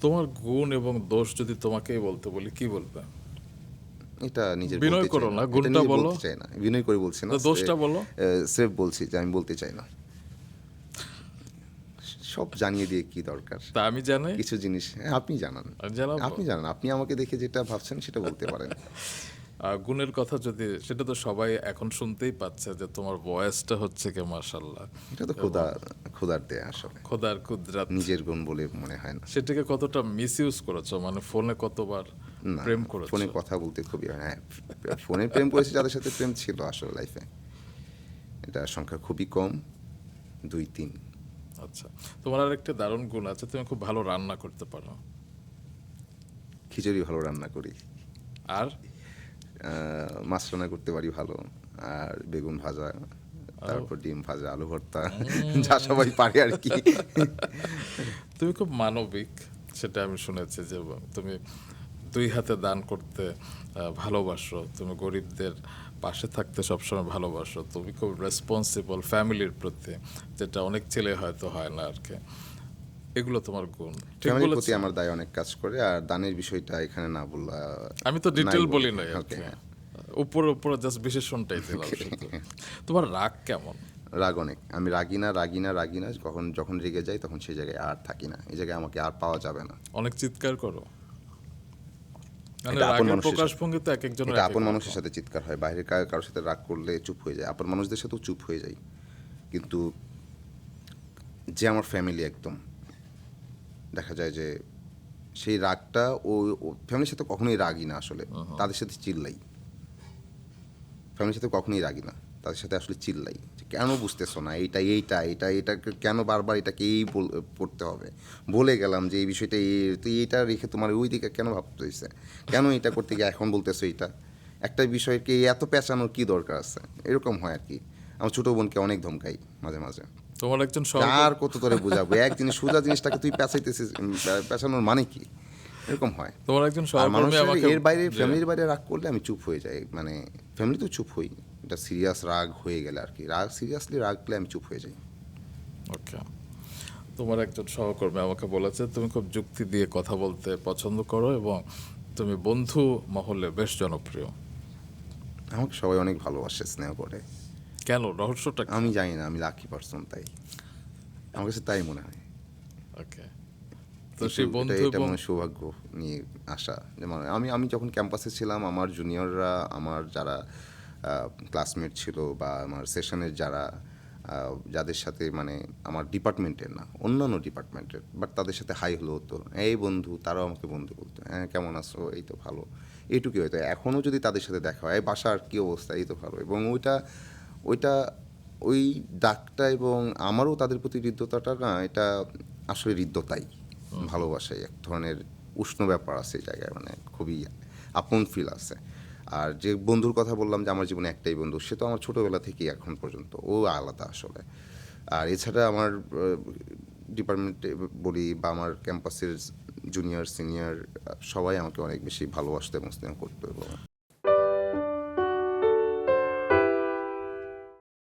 তোমার গুণ এবং দোষ যদি তোমাকেই বলতে বলি, কি বলবে? এটা নিজের বিনয় বলতে চাই করো না। না, এটা গুণটা নিজে বলো। বলতে চাই না। বিনয় করে বলছি না। দোষটা বলো। স্রেফ বলছি যে আমি বলতে চাই না। সব জানিয়ে দিয়ে কি দরকার? তা আমি জানি। কিছু জিনিস আপনি জানান। আর জানাবো। আপনি জানান। আপনি আমাকে দেখে যেটা ভাবছেন সেটা বলতে পারেন। গুণের কথা যদি, সেটা তো সবাই এখন শুনতেই পাচ্ছে যে তোমার ভয়েসটা হচ্ছে কি মাশাআল্লাহ। এটা তো খোদার দেয়া আসলে। খোদার কুদরাত। নিজের গুণ বলে মনে হয় না। সেটাকে কতটা মিস ইউজ করেছো, মানে ফোনে কতবার না, প্রেম ফোনে করেছো? কথা বলতে খুবই ফোনে প্রেম করেছি যাদের সাথে প্রেম ছিল আসলে লাইফে। এটা সংখ্যা খুবই কম, ২-৩। আচ্ছা, তোমার আর একটা দারুণ গুণ আছে, তুমি খুব ভালো রান্না করতে পারো। খিচুড়ি ভালো রান্না করি। আর মাছ রান্না করতে পারি ভালো। আর বেগুন ভাজা, তারপর ডিম ভাজা, আলু ভর্তা, যা সবাই পারে আর কি। তুমি খুব মানবিক, সেটা আমি শুনেছি যে তুমি দুই হাতে দান করতে ভালোবাসো, তুমি গরিবদের পাশে থাকতে সবসময় ভালোবাসো, তুমি খুব রেসপন্সিবল ফ্যামিলির প্রতি, যেটা অনেক ছেলে হয়তো হয় না আর কি। এগুলো তোমার গুণ, ঠিক ফ্যামিলির প্রতি বলেছি? আমার দায় অনেক কাজ করে। আর দানের বিষয়টা এখানে না বললা আমি তো নাই ডিটেল বলি নাই আর ওকে, কি, হ্যাঁ। উপরে উপরে জাস্ট বিশেষণটাই দিলাম শুধু। তোমার রাগ কেমন? রাগ অনেক। আমি রাগি না। যখন রেগে যাই তখন সেই জায়গায় আর থাকি না। এই জায়গায় আমাকে আর পাওয়া যাবে না। অনেক চিৎকার করো? মানে এটা আপন রাগের মানুষের সাথে প্রকাশভঙ্গি তো এক একজনের এটা এক এক আপন মানুষের রকম। সাথে চিৎকার হয়। বাইরের কারোর সাথে রাগ করলে চুপ হয়ে যায়। আপন মানুষদের সাথেও চুপ হয়ে যাই। কিন্তু যে আমার ফ্যামিলি একদম, দেখা যায় যে সেই রাগটা ফ্যামিলির সাথে কখনোই রাগি না আসলে। তাদের সাথে চিল্লাই। ফ্যামিলির সাথে কখনোই রাগি না। তাদের সাথে আসলে চিল্লাই যে কেন বুঝতেছো না, এটা কেন বারবার এটাকে পড়তে হবে। বলে গেলাম যে এই বিষয়টা তুই এইটা রেখে তোমার ওই দিকে কেন ভাবতে হয়েছে, কেন এটা করতে গিয়ে এখন বলতেছো এইটা, একটা বিষয়কে এত পেঁচানোর কি দরকার আছে, এরকম হয় আর কি। আমার ছোটো বোনকে অনেক ধমকাই মাঝে মাঝে। তোমার একজন আর কত তোরে বোঝাবো, এক জিনিস সোজা জিনিসটাকে তুই পেঁচাইতেছিস, পেঁচানোর মানে কি, এরকম হয়। তোমার একজন আর সহকর্মী মানুষের আমাকে এর বাইরে, যে ফ্যামিলির বাইরে রাগ করলে আমি চুপ হয়ে যাই। মানে ফ্যামিলি তো চুপ হই, এটা সিরিয়াস রাগ হয়ে গেলে আর কি, সিরিয়াসলি রাগলে আমি চুপ হয়ে যাই। ওকে, তোমার একজন সহকর্মী আমাকে বলেছে তুমি খুব যুক্তি দিয়ে কথা বলতে পছন্দ করো এবং তুমি বন্ধু মহলে বেশ জনপ্রিয়। আমাকে সবাই অনেক ভালোবাসে, স্নেহ করে। কেন, রহস্যটা কি? আমি জানি না, আমি লাকি পারসন তাই, আমার কাছে তাই মনে হয়। ওকে, তো সেই বন্ধু এটা এবং মনে হয় সৌভাগ্য নিয়ে আসা। যেমন আমি যখন ক্যাম্পাসে ছিলাম, আমার জুনিয়ররা, আমার যারা ক্লাসমেট ছিল বা আমার সেশনের যাদের সাথে, মানে আমার ডিপার্টমেন্টের না, অন্যান্য ডিপার্টমেন্টের, বাট তাদের সাথে হাই হলো হতো, এই বন্ধু, তারাও আমাকে বন্ধু বলতো, হ্যাঁ কেমন আছো, এই তো ভালো, এইটুকুই হয়তো। এখনও যদি তাদের সাথে দেখা হয়, বাসার কী অবস্থা, এই তো ভালো, এবং ওইটা ওই ডাকটা এবং আমারও তাদের প্রতি হৃদ্যতাটা না, এটা আসলে হৃদ্যতাই, ভালোবাসাই, এক ধরনের উষ্ণ ব্যাপার আছে এই জায়গায়, মানে খুবই আপন ফিল আছে। আর যে বন্ধুর কথা বললাম যে আমার জীবনে একটাই বন্ধু, সে তো আমার ছোটোবেলা থেকেই এখন পর্যন্ত, ও আলাদা আসলে। আর এছাড়া আমার ডিপার্টমেন্টে বলি বা আমার ক্যাম্পাসের জুনিয়র সিনিয়র সবাই আমাকে অনেক বেশি ভালোবাসতো এবং স্নেহ করতো এবং